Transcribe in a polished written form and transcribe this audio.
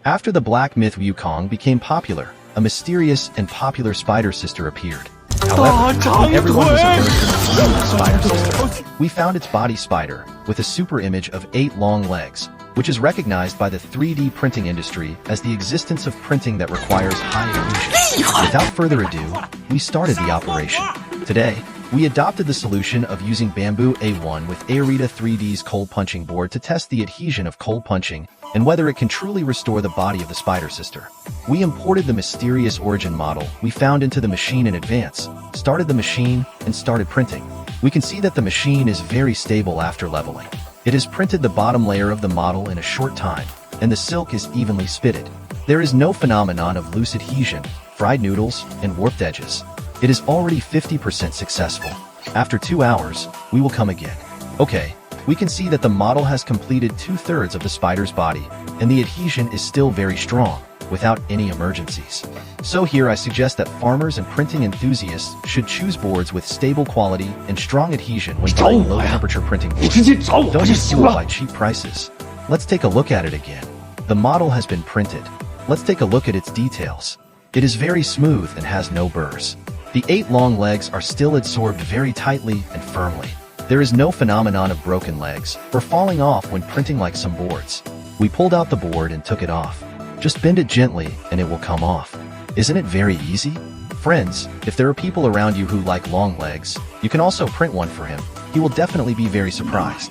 After the black myth Wukong became popular, a mysterious and popular spider sister appeared. However, when everyone was alerted to the meaning of the spider sister, we found its body spider, with a super image of 8 long legs, which is recognized by the 3D printing industry as the existence of printing that requires high adhesion. Without further ado, we started the operation. Today, we adopted the solution of using bamboo A1 with Aerita 3D's cold punching board to test the adhesion of cold punching and whether it can truly restore the body of the spider sister. We imported the mysterious origin model we found into the machine in advance, started the machine, and started printing. We can see that the machine is very stable after leveling. It has printed the bottom layer of the model in a short time, and the silk is evenly spitted. There is no phenomenon of loose adhesion, fried noodles, and warped edges. It is already 50% successful. After 2 hours, we will come again. Okay, we can see that the model has completed 2/3 of the spider's body, and the adhesion is still very strong, without any emergencies. So here I suggest that farmers and printing enthusiasts should choose boards with stable quality and strong adhesion when buying low-temperature printing boards. Don't just do it by cheap prices. Let's take a look at it again. The model has been printed. Let's take a look at its details. It is very smooth and has no burrs. The 8 long legs are still adsorbed very tightly and firmly. There is no phenomenon of broken legs or falling off when printing like some boards. We pulled out the board and took it off. Just bend it gently and it will come off. Isn't it very easy? Friends, if there are people around you who like long legs, you can also print one for him. He will definitely be very surprised.